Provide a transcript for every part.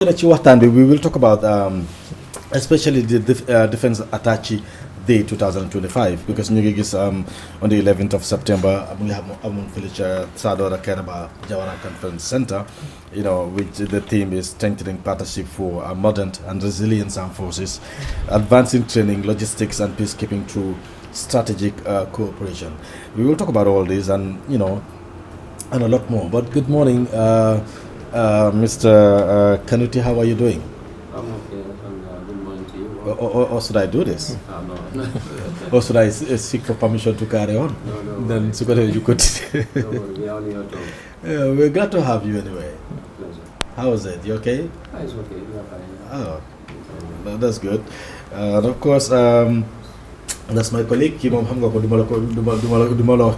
Ci waxtaan bi we will talk about especially the Defense Attache Day 2025 because ñu ngi gis on the 11th of September mu ngi xam amoon fële ca Sadora Kairaba Jawara Conference Center, which the theme is strengthening partnership for modern and resilient armed forces, advancing training, logistics and peacekeeping through strategic cooperation. We will talk about all this and and a lot more. But good morning, Mr. Kanuteh, how are you doing? I'm okay, and good morning to you. Or should I do this? No. Or should I seek for permission to carry on? No. Then so you could. No, we are only your talk. We're glad to have you anyway. Pleasure. How is it? You okay? It's okay, we are fine. Oh, that's good. And of course, that's my colleague. Kemo Kanuteh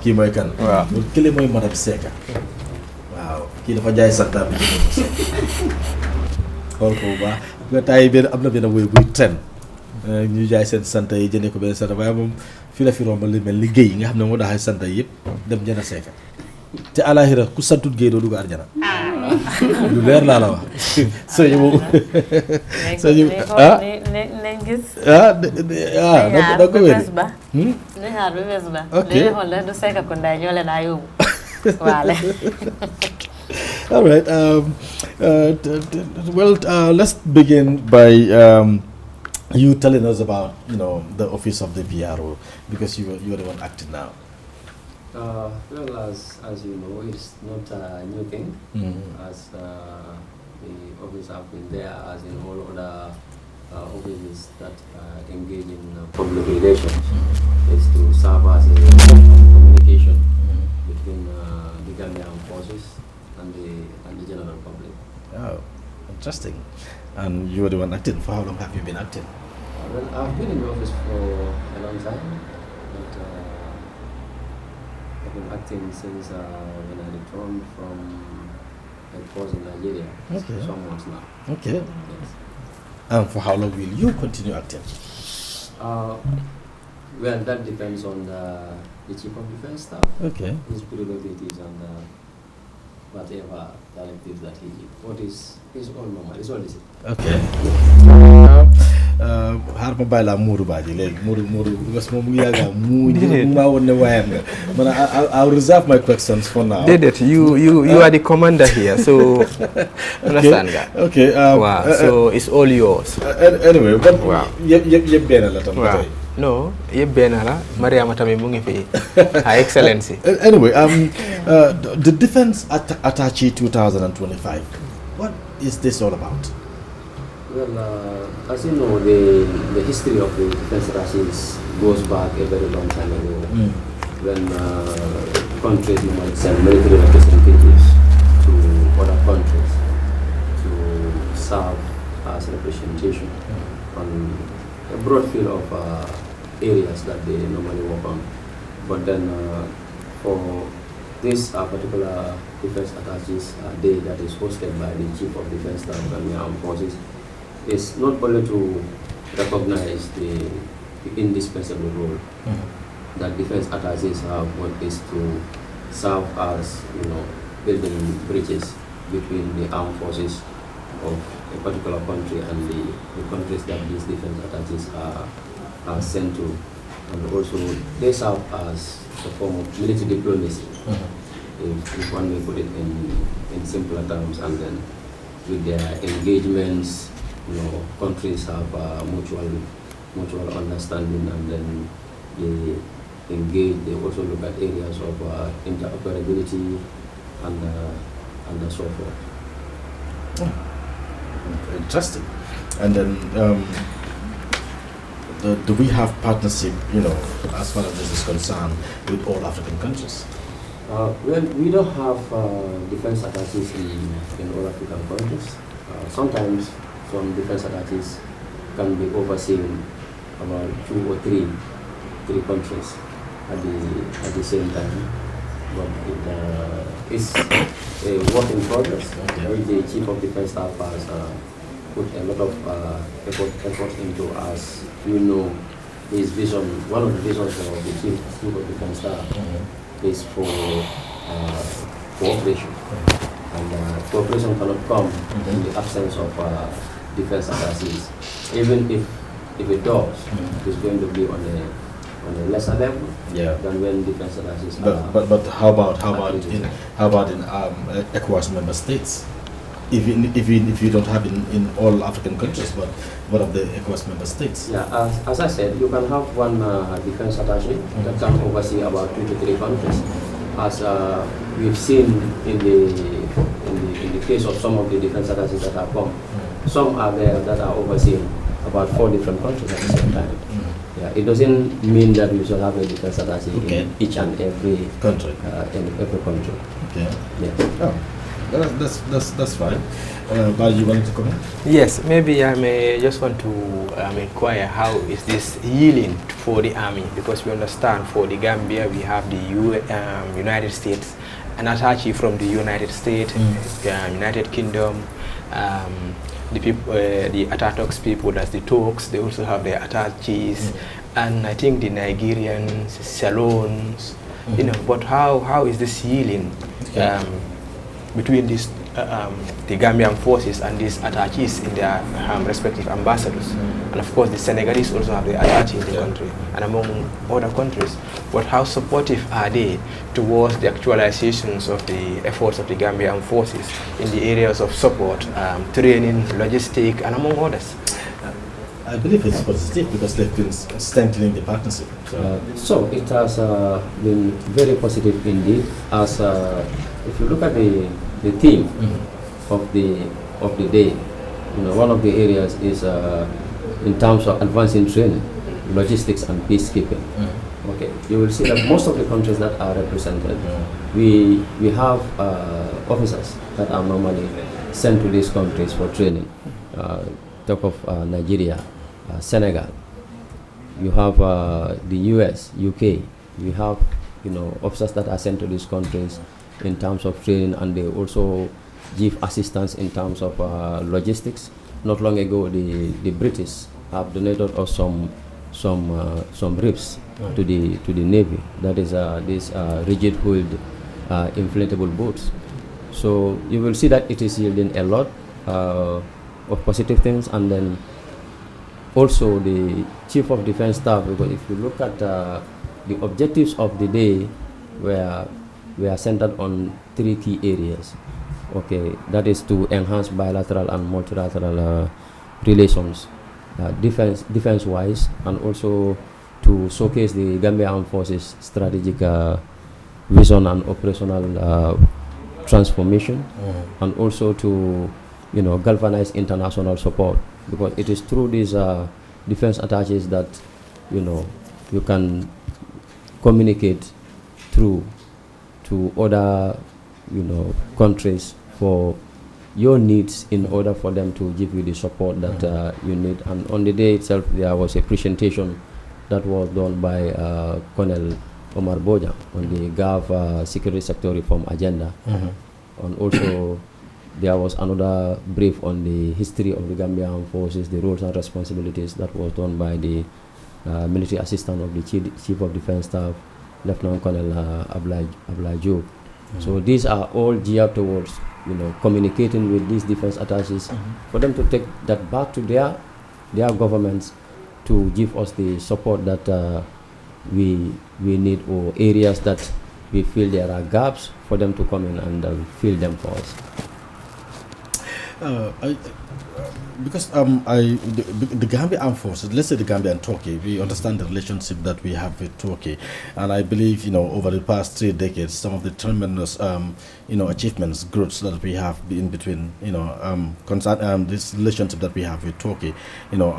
kii mooy kan. Waaw. Kii mooy Madame Seka. Waaw. Kii dafa jaay santam bi xool ko bu baax nga taay benn am na benn woy buy tren ñu jaay seen sant yi jëndee ko benn sant waaye moom fii la fi romb li mel ni Guèye nga xam ne moo daxay sant yëpp dem jënd Seka te alaxira ku santut Guèye doo dugg arjana lu leer laa la wax soo ñu moom soo ñu nañ gis da ko wéri ne xaar ba bés ba Ok. léegi xool la du Seka ko nday ñoo leen daa yóbbu waale All right. Let's begin by you telling us about the office of the PRO because you're the one acting now. Well, as you know, it's not a new thing, as the office have been there, as in all other offices that engage in public relations. It's to serve as a communication between the Gambian forces and the general public. Oh, interesting. And you were the one acting. For how long have you been acting? Well, I've been in the office for a long time, but I've been acting since when I returned from a course in Nigeria. Okay. Some months now. Okay. Yes. And for how long will you continue acting? Well, that depends on the chief of defense staff, Okay. his prerogatives and whatever directives that he gives. What is all normal, it's all the same. Okay. Xaar ma bàyyi laa Mourou Badji léegi Mourou because moom mu ngi yàgg a mu maa woon ne waayam nga man I'll reserve my questions for now. Dedet, you are the commander here, so understand nga. Okay. Wow, so it's all yours. Anyway, but Wow. yëpp benn la tam. ba Wow. tey. No, yëpp benn la. Mariama tamit mu ngi fi. Her Excellency. Anyway, the Defense Attache 2025. What is this all about? Well, as you know, the history of the defense attaches goes back a very long time ago, when countries normally send military representatives to other countries to serve as representation on a broad field of areas that they normally work on. But then for this particular defense attaches day that is hosted by the Chief of Defense Staff and the Armed Forces, is not only to recognize the indispensable role that defense attaches have, but is to serve as building bridges between the armed forces of a particular country and the countries that these defense attaches are sent to, and also they serve as a form of military diplomacy, if one may put it in simpler terms, and then with their engagements, countries have mutual understanding, and then they engage. They also look at areas of interoperability and so forth. Interesting. And then, do we have partnership, as far as this is concerned, with all African countries? Well, we don't have defense attaches in all African countries. Sometimes some defense attaches can be overseeing about 2 or 3 countries at the same time. But it's a work in progress. Okay. Which the Chief of Defense Staff has put a lot of effort into, as his vision. One of the visions of the Chief of Defense Staff is for cooperation and cooperation cannot come in the absence of defense attaches. Even if it does, it's going to be on a lesser level than when defense attaches. But how about in ECOWAS member states? Even if you don't have in all African countries, but what of the ECOWAS member states? Yeah, as I said, you can have one defense attaché that can oversee about 2 to 3 countries, as we've seen in the case of some of the defense attachés that have come. Some are there that are overseeing about 4 different countries at the same time. Yeah, it doesn't mean that we should have a defense attaché in each and every country. In every country. Okay. Yeah. Oh. That's fine. But you wanted to comment? Yes, maybe I may just want to inquire how is this healing for the army, because we understand for the Gambia we have the United States, an attaché from the United States, United Kingdom, the people, the Atatox people, that's the Turks, they also have their attachés, and I think the Nigerians, Salons, you know. But how is this healing? Between these, the Gambian forces and these attachés in their respective ambassadors. And of course the Senegalese also have their attaché in the country and among other countries. But how supportive are they towards the actualizations of the efforts of the Gambian forces in the areas of support, training, logistic, and among others? I believe it's positive because they've been strengthening the partnership. So it has been very positive indeed, as if you look at the theme of the day, you know, one of the areas is in terms of advancing training, logistics and peacekeeping. Okay, you will see that most of the countries that are represented, we have officers that are normally sent to these countries for training. Talk of Nigeria, Senegal. You have the US, UK. We have, you know, officers that are sent to these countries in terms of training, and they also give assistance in terms of logistics. Not long ago, the British have donated us some ribs to the Navy. That is these rigid-hulled inflatable boats. So you will see that it is yielding a lot of positive things. And then also the Chief of Defense Staff, because if you look at the objectives of the day, we are centered on 3 key areas. Okay, that is to enhance bilateral and multilateral relations, defense-wise, and also to showcase the Gambia Armed Forces strategic vision and operational transformation, and also to, you know, galvanize international support, because it is through these defense attachés that, you know, you can communicate through to other, you know, countries for your needs in order for them to give you the support that you need. And on the day itself, there was a presentation that was done by Colonel Omar Boja on the GAF Security Sector Reform Agenda. And also there was another brief on the history of the Gambia Armed Forces, the roles and responsibilities, that was done by the military assistant of the Chief of Defense Staff, Lieutenant Colonel Ablai Job. So these are all geared towards, you know, communicating with these defense attachés for them to take that back to their governments to give us the support that we need, or areas that we feel there are gaps for them to come in and fill them for us. Because the Gambia Armed Forces, let's say the Gambia and Turkey, we understand the relationship that we have with Turkey, and I believe, you know, over the past 3 decades, some of the tremendous, you know, achievements, growths that we have in between, you know, this relationship that we have with Turkey, you know,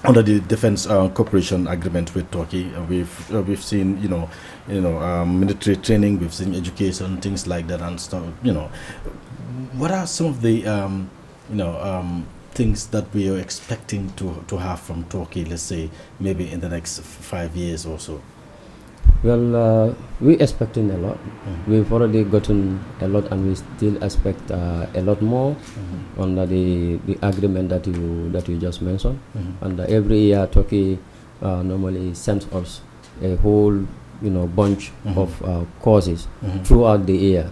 under the defense cooperation agreement with Turkey, we've seen, you know, military training, we've seen education, things like that, and stuff. You know, what are some of the things that we are expecting to have from Turkey, let's say maybe in the next 5 years or so? Well, we're expecting a lot. We've already gotten a lot, and we still expect a lot more under the agreement that you just mentioned. And every year, Turkey normally sends us a whole, bunch of courses throughout the year,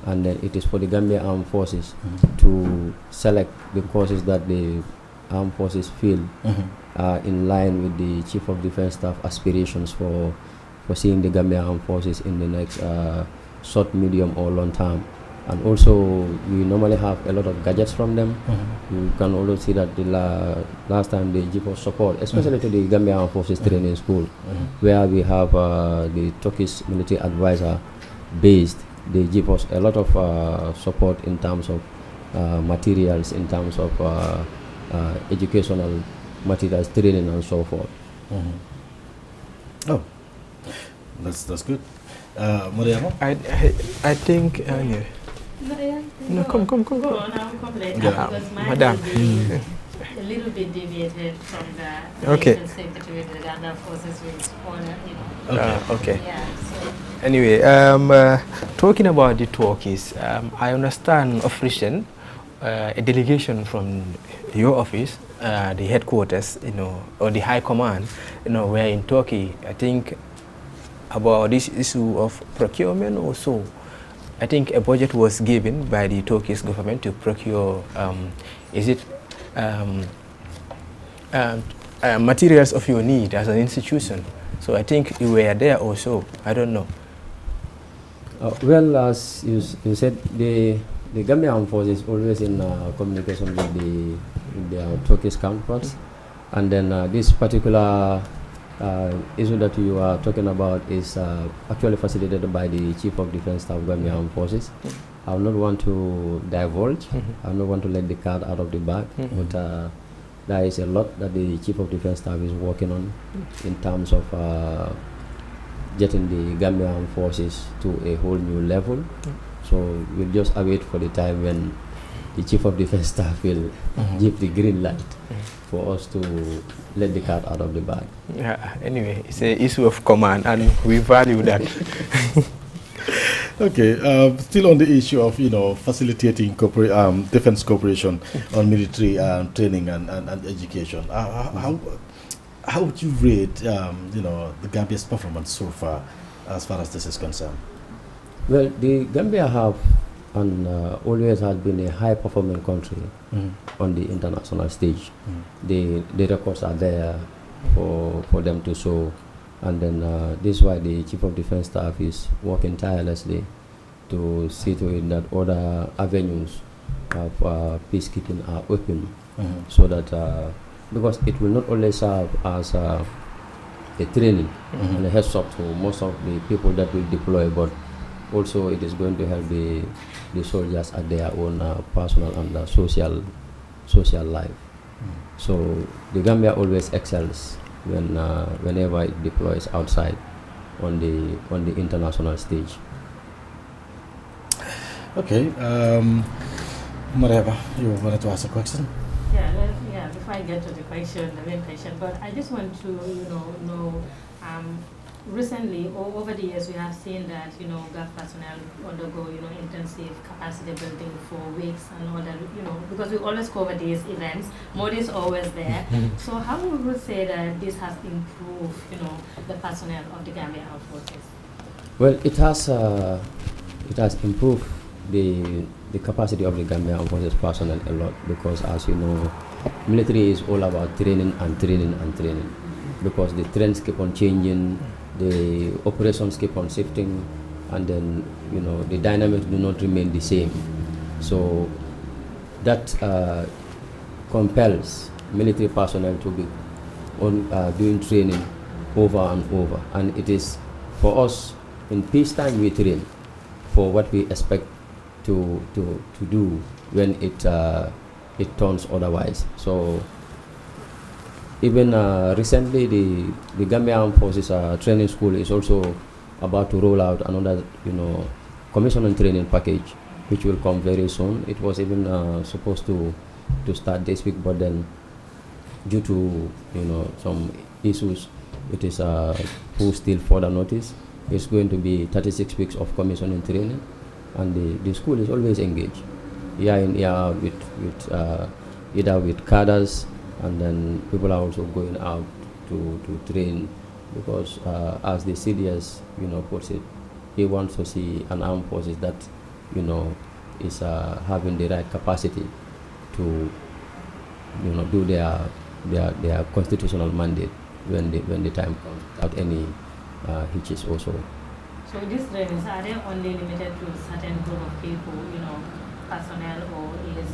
and then it is for the Gambia Armed Forces to select the courses that the Armed Forces feel are in line with the Chief of Defence Staff aspirations for seeing the Gambia Armed Forces in the next short, medium, or long term. And also, we normally have a lot of gadgets from them. You can also see that the last time they give us support, especially to the Gambia Armed Forces Training School, where we have the Turkish military advisor based. They give us a lot of support in terms of materials, in terms of educational materials, training, and so forth. Oh, that's good. Mariama? I think. Yeah. No, come. Go on, I'll come later because mine Madam. will be a little bit deviated from the Okay. nation secretary with the Uganda forces with honor, Okay. Yeah, so Anyway, talking about the talkies, I understand official a delegation from your office, the headquarters, or the high command, were in Turkey. I think about this issue of procurement also. I think a budget was given by the Turkish government to procure, materials of your need as an institution. So I think you were there also. I don't know. Well, as you said, the Gambia Armed Forces is always in communication with their Turkish counterparts, and then this particular issue that you are talking about is actually facilitated by the Chief of Defence Staff, Gambia Armed Forces. I will not want to divulge. I will not want to let the cat out of the bag, but there is a lot that the Chief of Defence Staff is working on in terms of getting the Gambia Armed Forces to a whole new level. So we'll just await for the time when the Chief of Defence Staff will give the green light for us to let the cat out of the bag. Yeah, anyway, it's an issue of command, and we value that. Okay, still on the issue of facilitating defense cooperation on military training and education. How would you rate the Gambia's performance so far as this is concerned? Well, the Gambia have and always has been a high performing country on the international stage. The records are there for them to show, and then this is why the Chief of Defence Staff is working tirelessly to see to it that other avenues of peacekeeping are open, so that because it will not only serve as a training and a heads up to most of the people that will deploy, but also it is going to help the soldiers at their own personal and social life. So the Gambia always excels whenever it deploys outside on the international stage. Okay, Mariama, you wanted to ask a question? Yeah, before I get to the main question, but I just want to, know, recently, over the years, we have seen that, GAF personnel undergo, intensive capacity building for weeks and all that, because we always cover these events. Mode is always there. So how would we say that this has improved, the personnel of the Gambia Armed Forces? Well, it has improved the capacity of the Gambia Armed Forces personnel a lot, because as you know, military is all about training and training and training, because the trends keep on changing, the operations keep on shifting, and then the dynamics do not remain the same. So that compels military personnel to be doing training over and over, and it is for us in peacetime we train for what we expect to do when it turns otherwise. So even recently, the Gambia Armed Forces training school is also about to roll out another, commissioning training package, which will come very soon. It was even supposed to start this week, but then due to some issues, it is pushed till further notice. It's going to be 36 weeks of commissioning training, and the school is always engaged, year in year out with either with cadres, and then people are also going out to train because as the CDS, puts it, he wants to see an armed forces that, is having the right capacity to, do their constitutional mandate when the time comes, without any hitches also. So these trainings, are they only limited to certain group of people, personnel, or is?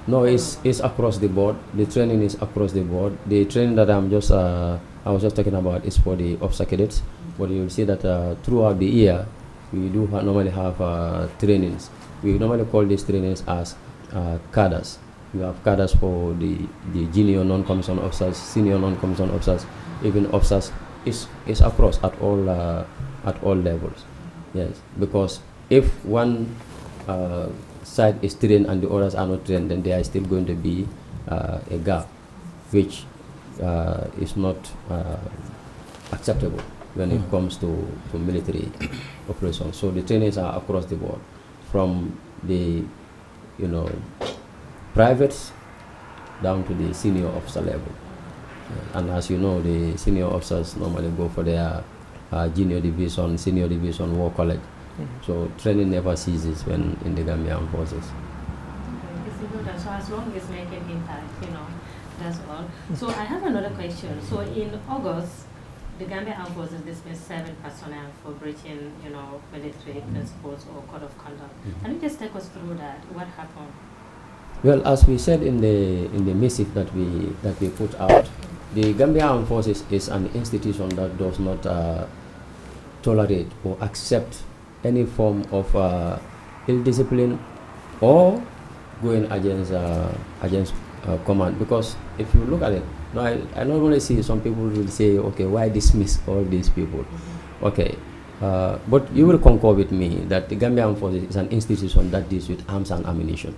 No, it's across the board. The training is across the board. The training that I was just talking about is for the officer cadets, but you'll see that throughout the year, we do normally have trainings. We normally call these trainings as cadres. We have cadres for the junior non-commissioned officers, senior non-commissioned officers, even officers. It's across at all levels. Yes, because if one side is trained and the others are not trained, then there is still going to be a gap, which is not acceptable when it comes to military operations. So the trainings are across the board, from the privates down to the senior officer level. And as you know, the senior officers normally go for their junior division, senior division, war college. So training never ceases when in the Gambian forces. So as long as making impact, that's all. So I have another question. So in August, the Gambia Armed Forces dismissed 7 personnel for breaching, military principles or code of conduct. Can you just take us through that? What happened? Well, as we said in the missive that we put out, the Gambia Armed Forces is an institution that does not tolerate or accept any form of ill discipline or going against command. Because if you look at it, I normally see some people will say, okay, why dismiss all these people? Okay, but you will concur with me that the Gambia Armed Forces is an institution that deals with arms and ammunition.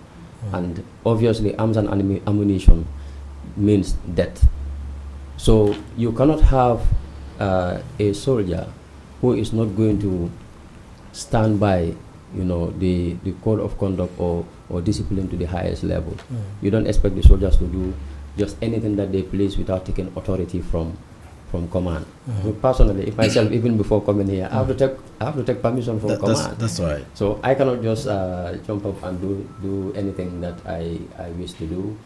And obviously arms and ammunition means death. So you cannot have a soldier who is not going to stand by the code of conduct or discipline to the highest level. You don't expect the soldiers to do just anything that they please without taking authority from command. Personally, if myself, even before coming here, I have to take permission from command. That's right. So I cannot just jump up and do anything that I wish to do.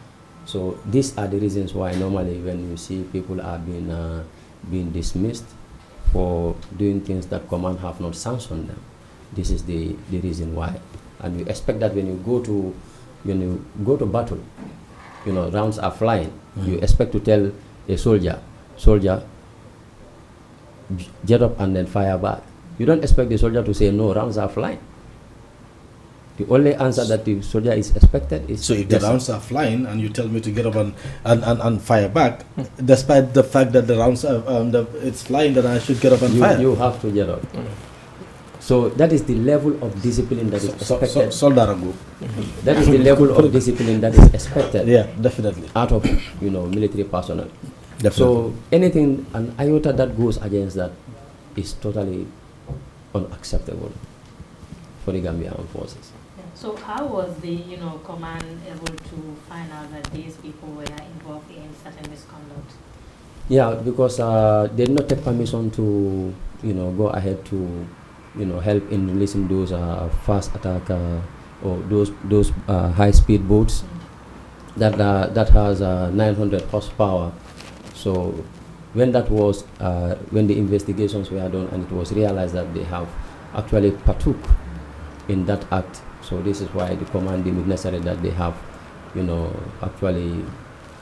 So these are the reasons why normally when you see people are being dismissed for doing things that command have not sanctioned them, this is the reason why. And you expect that when you go to battle, rounds are flying. You expect to tell a soldier, get up and then fire back. You don't expect the soldier to say, no, rounds are flying. The only answer that the soldier is expected is... So if the rounds are flying and you tell me to get up and fire back, despite the fact that the rounds are, it's flying, then I should get up and fire. You have to get up. So that is the level of discipline that is expected. That is the level of discipline that is expected. Yeah, definitely. Out of military personnel. Definitely. So anything, an iota that goes against that is totally unacceptable for the Gambia Armed Forces. So how was the command able to find out that these people were involved in certain misconduct? Yeah, because they did not take permission to go ahead to help in releasing those fast attack or those high speed boats that has 900 horsepower. So when when the investigations were done and it was realized that they have actually partook in that act, so this is why the command deemed it necessary that they have actually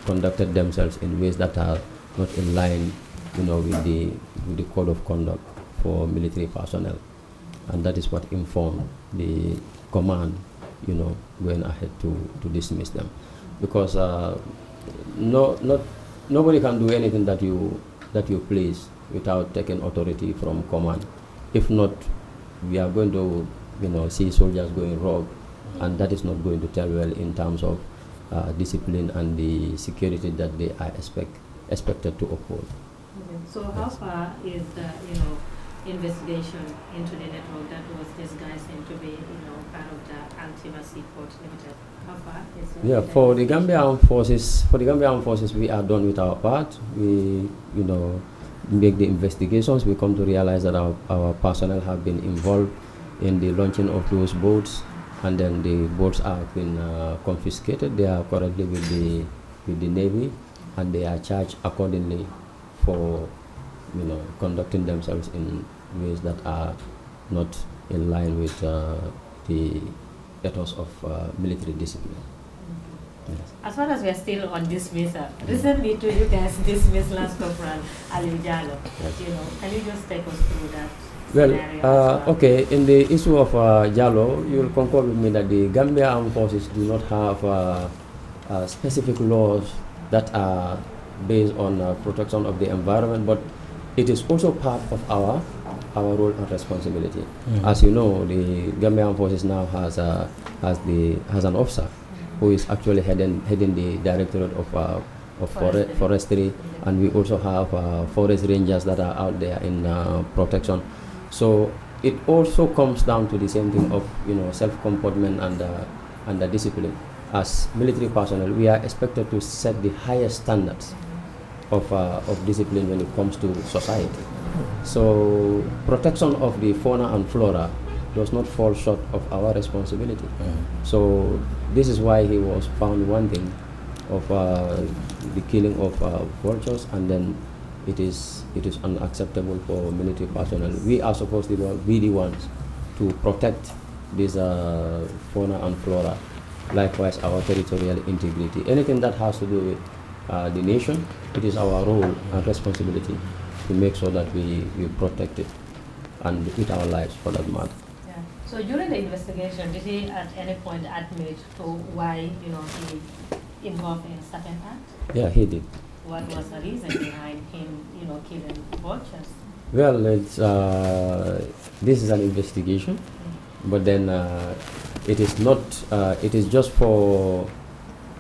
conducted themselves in ways that are not in line with the code of conduct for military personnel. And that is what informed the command, going ahead to dismiss them, because nobody can do anything that you please without taking authority from command. If not, we are going to see soldiers going rogue, and that is not going to tell well in terms of discipline and the security that they are expected to uphold. Okay. So how far is the investigation into the network that was disguised into be part of the Altima Seaport Limited? How far is it? Yeah, for the Gambia Armed Forces, we are done with our part. We make the investigations, we come to realize that our personnel have been involved in the launching of those boats, and then the boats have been confiscated. They are currently with the Navy, and they are charged accordingly for conducting themselves in ways that are not in line with the ethos of military discipline. Yes. As far as we are still on dismissal, recently too, you guys dismissed Lance Corporal Ali Jallo. Yes. Can you just take us through that? Well, okay, in the issue of Jallo, you will concur with me that the Gambia Armed Forces do not have specific laws that are based on protection of the environment, but it is also part of our role and responsibility. As you know, the Gambia Armed Forces now has an officer who is actually heading the Directorate of Forestry, and we also have forest rangers that are out there in protection. So it also comes down to the same thing of self-comportment and the discipline. As military personnel, we are expected to set the highest standards of discipline when it comes to society. So protection of the fauna and flora does not fall short of our responsibility. So this is why he was found wanting of the killing of vultures, and then it is unacceptable for military personnel. We are supposed to be the ones to protect this fauna and flora. Likewise, our territorial integrity. Anything that has to do with the nation, it is our role and responsibility to make sure that we protect it, and with our lives for that matter. Yeah. So during the investigation, did he at any point admit to why he involved in certain acts? Yeah, he did. What was the reason behind him, killing vultures? Well, it's this is an investigation, but then it is not. It is just for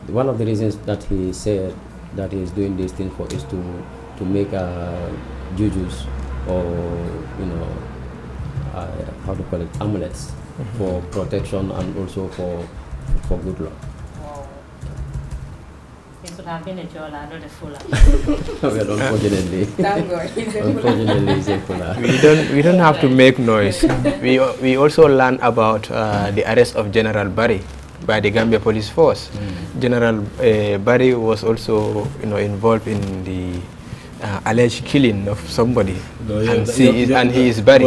one of the reasons that he said that he is doing this thing for is to make jujus, or how to call it, amulets for protection and also for good luck. He should have been a Jola, not a Fula. Well, unfortunately, he's a Fula. We don't have to make noise. We also learned about the arrest of General Barry by the Gambia Police Force. General Barry was also involved in the alleged killing of somebody, and he is Barry.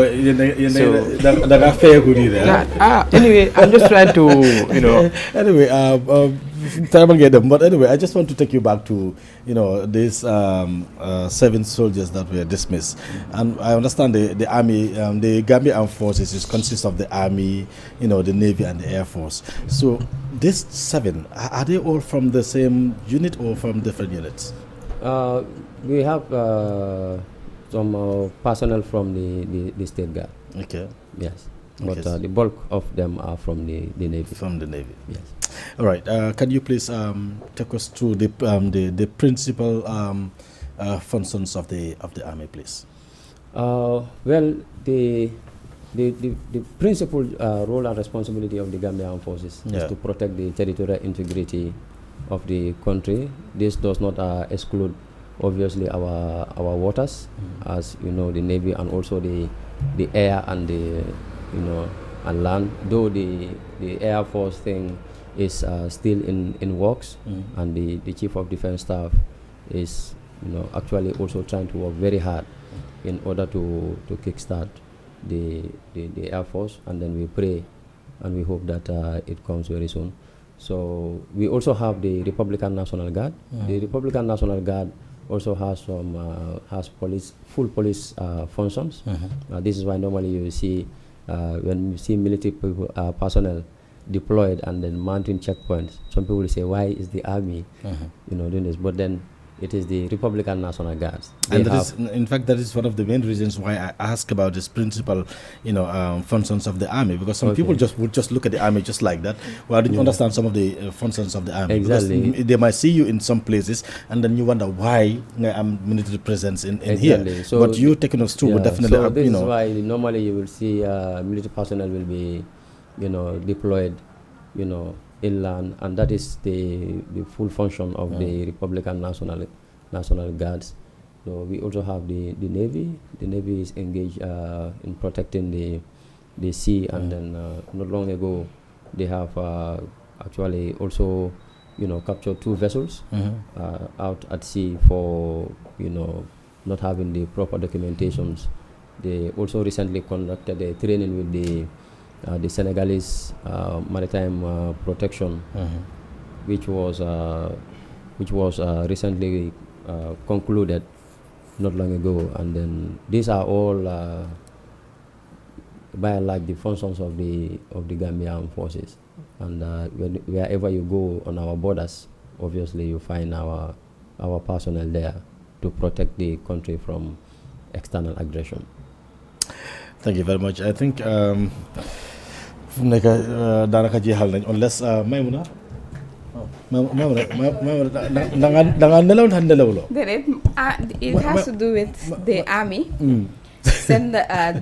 Anyway, I'm just trying to Anyway, but anyway, I just want to take you back to these 7 soldiers that were dismissed, and I understand the army, the Gambia Armed Forces consists of the army, the Navy and the Air Force. So these 7, are they all from the same unit or from different units? We have some personnel from the State Guard. Okay. Yes. But the bulk of them are from the Navy. From the Navy. Yes. All right. Can you please take us through the principal functions of the army, please? Well, the principal role and responsibility of the Gambia Armed Forces is to protect the territorial integrity of the country. This does not exclude, obviously, our waters, as the Navy, and also the air and the and land. Though the Air Force thing is still in works, and the Chief of Defense Staff is actually also trying to work very hard in order to kickstart the Air Force, and then we pray and we hope that it comes very soon. So we also have the Republican National Guard. The Republican National Guard also has some full police functions. This is why normally you see when you see military people, personnel deployed and then mounting checkpoints, some people will say, why is the army doing this? But then it is the Republican National Guards. And in fact, that is one of the main reasons why I ask about this principal, functions of the army, because some people would just look at the army just like that. Well, I didn't understand some of the functions of the army. Exactly. Because they might see you in some places, and then you wonder why military presence in here. So but you taking us through, definitely. So this is why normally you will see military personnel will be, deployed, inland, and that is the full function of the Republican National Guards. So we also have the Navy. The Navy is engaged in protecting the sea, and then not long ago they have actually also captured 2 vessels out at sea for not having the proper documentations. They also recently conducted a training with the Senegalese maritime protection, which was recently concluded not long ago. And then these are all by and large the functions of the Gambia Armed Forces. And wherever you go on our borders, obviously you find our personnel there to protect the country from external aggression. Thank you very much. I think unless Maimuna it has to do with the army send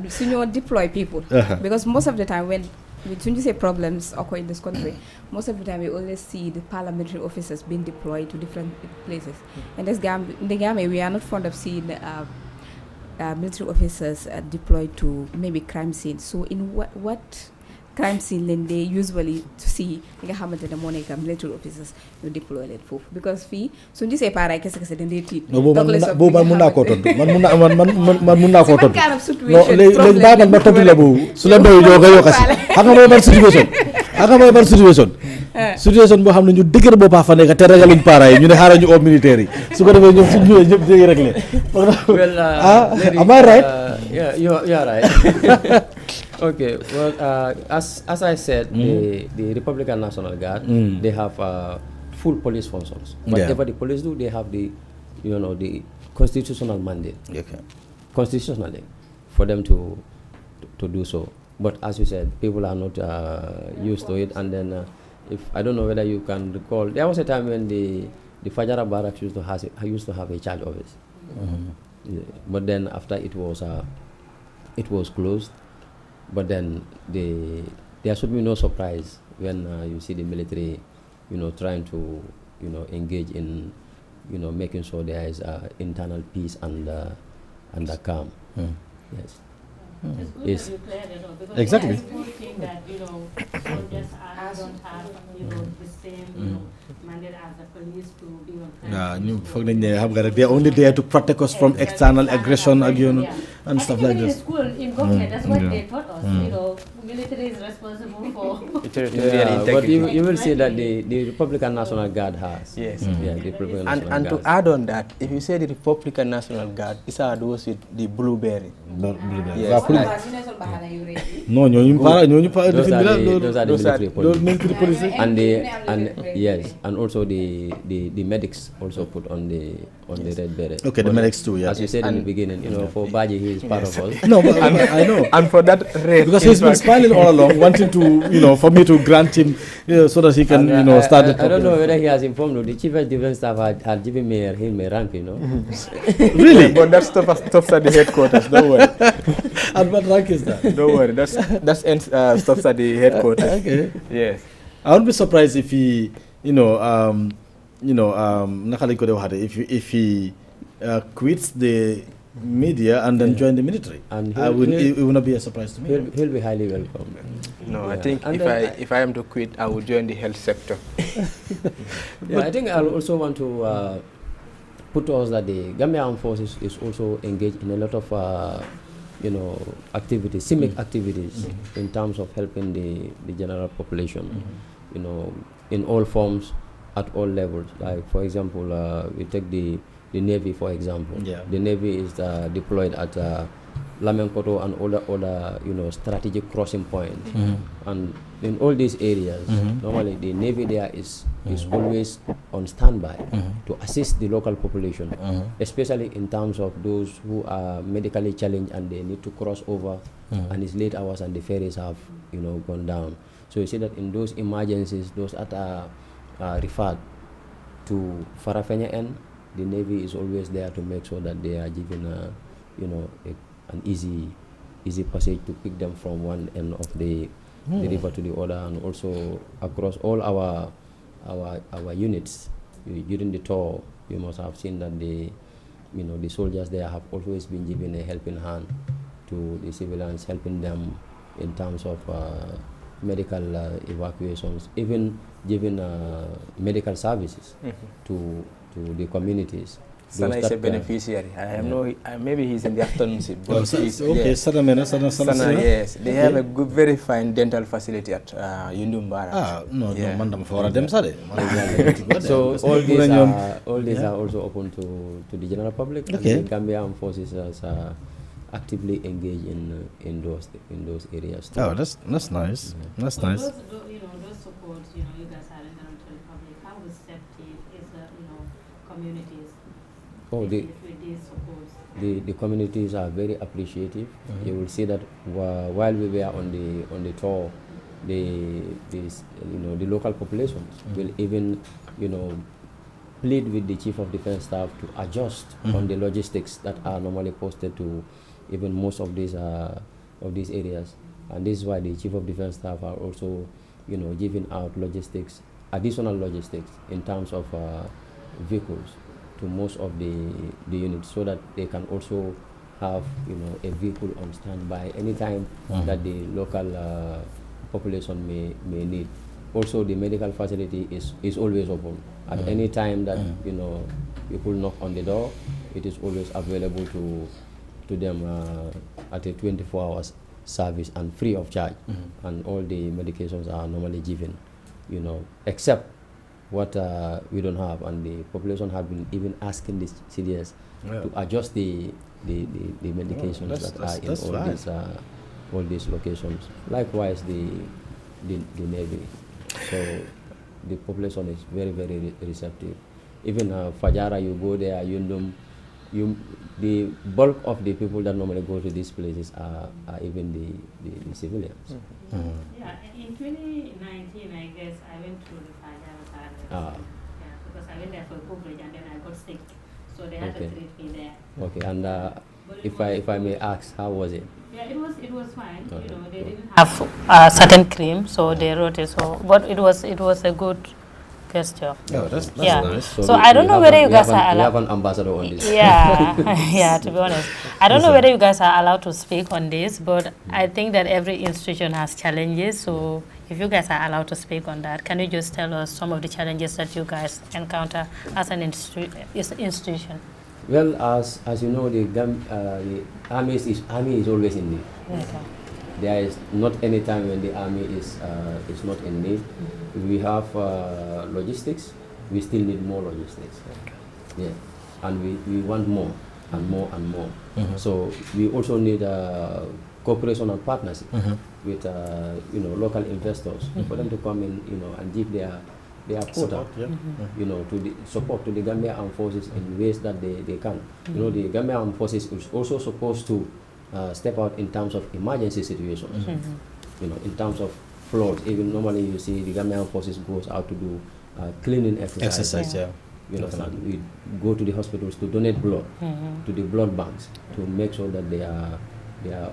senior deploy people because most of the time when you say problems occur in this country, most of the time we always see the parliamentary officers being deployed to different places. And in the Gambia, we are not fond of seeing military officers deployed to maybe crime scenes. So in what crime scene then they usually see military officers you deploy it for? Because fee so you say para kese then they treat no man kind of situation situation boo xam ne ñu dëgër boppa fa nekk te ragaluñ para yi ñu ne xaaral ñu oo militaire yi su ko defee ñoom suñ ñëwee ñëpp day réglé. Am I right? Yeah, you are right. Okay, well, as I said, the Republican National Guard, they have full police functions. Whatever the police do, they have the constitutional mandate, constitutionally, for them to do so. But as you said, people are not used to it. And then, if I don't know whether you can recall, there was a time when the Fajara Barracks used to have a charge office. Yeah, but then after it was closed. But then there should be no surprise when you see the military, trying to, engage in, making sure there is internal peace and calm. Yes. It's good Yes. that you cleared it up because Exactly. people think that soldiers don't have the same mandate as the police to be on crime. ñu foog nañ ne xam nga rek they are only there to protect us from external aggression ak and stuff like this. In school, in government, that's what they taught us. Military is responsible for. But you will see that the Republican National Guard has. Yes. Yeah, the Republican National And to Guard. add on that, if you say the Republican National Guard, these are those with the blueberry. Yes. Non, ñooñu para Those are the Those are military police. police. And also the medics also put on the red beret. Okay, the medics too, yeah. As you said in the beginning, for Baji, he is part of us. No, but I know. And for that rate, Because he's been smiling all along, wanting to, for me to grant him, so that he can, start the I don't know talking. whether he has informed you. The chief of defense staff had given him a rank, Really? but that stops at the headquarters. Don't worry. And what rank is that? Don't worry. Stops at the headquarters. Okay. Yes. I wouldn't be surprised if he, if he quits the media and then join the military. And it would not be a surprise to me. He'll be highly welcome. No, I Yeah. think And if I am to quit, I will join the health sector. Yeah, I think I also want to put to us that the Gambia Armed Forces is also engaged in a lot of activities, civic activities, in terms of helping the general population, in all forms, at all levels. Like, for example, we take the Navy, for example. Yeah. The Navy is deployed at Lamenkoto and other strategic crossing points. And in all these areas, normally the Navy there is always on standby to assist the local population, especially in terms of those who are medically challenged and they need to cross over, and it's late hours and the ferries have gone down. So you see that in those emergencies, those that are referred to Farafenya end, the Navy is always there to make sure that they are given an easy passage to pick them from one end of the river to the other, and also across all our units. During the tour, you must have seen that the the soldiers there have always been given a helping hand to the civilians, helping them in terms of medical evacuations, even giving medical services to the communities. Sana is a beneficiary. I have no. Maybe he's in the afternoon shift. Okay, Sana, yes, they have a good, very fine dental facility at Yundum Barracks. No, Mandam for them, sorry. So all these are also open to the general public. Okay. And the Gambian forces are actively engaged in those areas too. Oh, that's nice. That's nice. Those supports, you guys are in the Republic. How receptive is the communities? Oh, with these supports? The communities are very appreciative. You will see that while we were on the tour, the local populations will even plead with the Chief of Defence Staff to adjust on the logistics that are normally posted to even most of these areas, and this is why the Chief of Defence Staff are also giving out additional logistics in terms of vehicles to most of the units, so that they can also have a vehicle on standby anytime that the local population may need. Also, the medical facility is always open at any time that people knock on the door. It is always available to them at a 24 hours service and free of charge, and all the medications are normally given, except what we don't have, and the population have been even asking the CDS to adjust the medications that are in all these locations. Likewise, the Navy. So the population is very, very receptive. Even Fajara, you go there, Yundum, the bulk of the people that normally go to these places are even the civilians. Yeah, in 2019, I guess I went to the Fajara because I went there for coverage and then I got sick, so they had to treat me there. Okay, and if I may ask, how was it? Yeah, it was fine. They didn't have a certain cream, so they wrote it. So, but it was a good gesture. Oh, that's nice. So I don't know whether you guys are allowed. We have an ambassador on this. Yeah, yeah. To be honest, I don't know whether you guys are allowed to speak on this, but I think that every institution has challenges. So if you guys are allowed to speak on that, can you just tell us some of the challenges that you guys encounter as an institution? Well, as you know, the army is always in need. Okay. There is not any time when the army is not in need. We have logistics. We still need more logistics. Yeah, and we want more and more and more. So we also need cooperation and partnership with local investors for them to come in, and give their quota, to support to the Gambia Armed Forces in ways that they can. The Gambia Armed Forces is also supposed to step out in terms of emergency situations. In terms of floods, even normally you see the Gambia Armed Forces goes out to do cleaning exercise. We go to the hospitals to donate blood to the blood banks to make sure that they are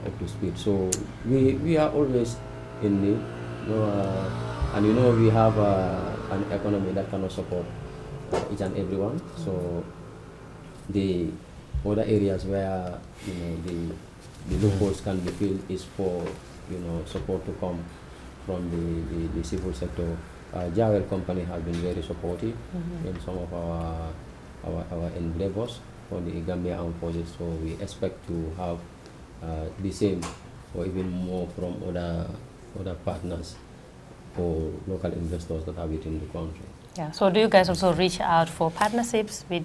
up to speed. So we are always in need. And we have an economy that cannot support each and everyone. So the other areas where the loopholes can be filled is for support to come from the civil sector. Jawel company has been very supportive in some of our endeavors for the Gambia Armed Forces. So we expect to have the same or even more from other partners for local investors that are within the country. Yeah. So do you guys also reach out for partnerships with,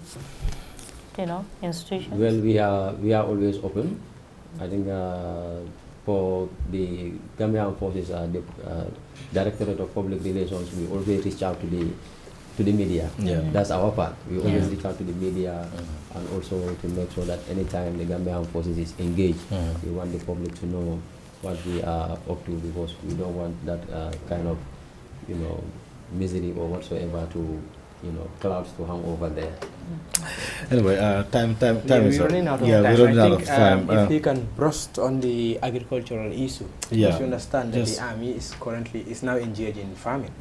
institutions? Well, we are always open. I think for the Gambia Armed Forces, the Directorate of Public Relations, we always reach out to the media. Yeah. That's our part. We always reach out to the media and also to make sure that anytime the Gambia Armed Forces is engaged, we want the public to know what we are up to, because we don't want that kind of misery or whatsoever to clouds to hang over there. Anyway, time is we're up. running out of Yeah, time. we're running I out of think time. if we can burst on the agricultural issue, Yeah, because you understand that just- the army is now engaged in farming.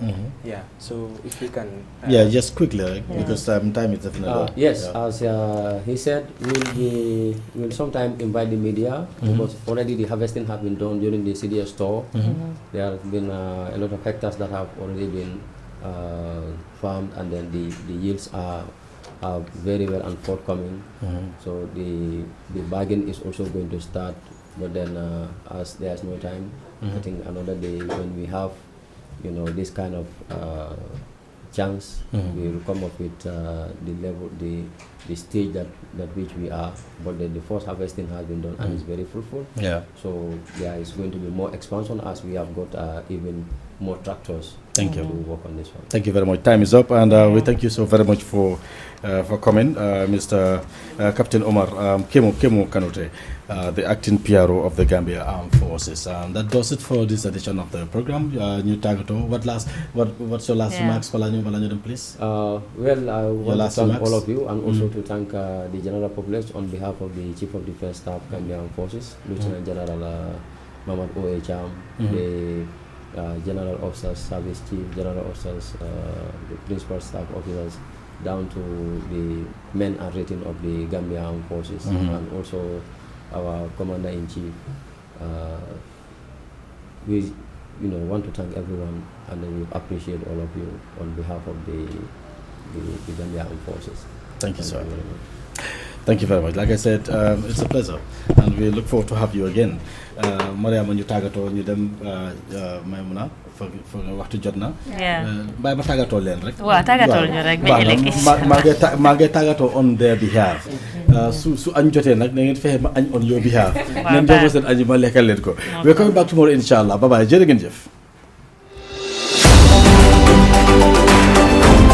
Yeah, so if we can. Yeah, just quickly, because time is definitely. Yes, Yeah. as he said, we'll sometime invite the media because already the harvesting have been done during the CDS store. There have been a lot of hectares that have already been farmed, and then the yields are very well and forthcoming. So the bargain is also going to start, but then as there's no time, I think another day when we have this kind of chance, we will come up with the level, the stage that which we are. But then the first harvesting has been done and it's very fruitful. Yeah. So there is going to be more expansion as we have got even more tractors. Thank you. To work on this one. Thank you very much. Time is up, and we thank you so very much for coming, Mr. Captain Omar Kemo Kanuteh, the acting PRO of the Gambia Armed Forces. That does it for this edition of the program. New Tagato. What's your last remarks, Palanyo, please? Well, I want to thank remarks? all of you, and also to thank the general populace on behalf of the Chief of Defence Staff, Gambia Armed Forces, Lieutenant General Mamad O.A. Cham, the general officers, service chief, general officers, the principal staff officers, down to the men and rating of the Gambia Armed Forces, and also our commander-in-chief. We want to thank everyone, and then we appreciate all of you on behalf of the Gambia Armed Forces. Thank you, sir. Thank you very much. Like I said, it's a pleasure, and we look forward to have you again. Mariama ñu tàggatoo ñu dem Maymuna fa waxtu jot na. Bàyyi ma tàggatoo leen rek. waaw tàggatoo ñu rek ba ëllëg maa ngi tàggatoo on their behalf. su añ jotee nag na ngeen fexe ma añ on your behalf. ngeen jox ma seen añ ma lekkal leen ko. We're coming back tomorrow inshallah. Bye bye, jërë ngeen jëf.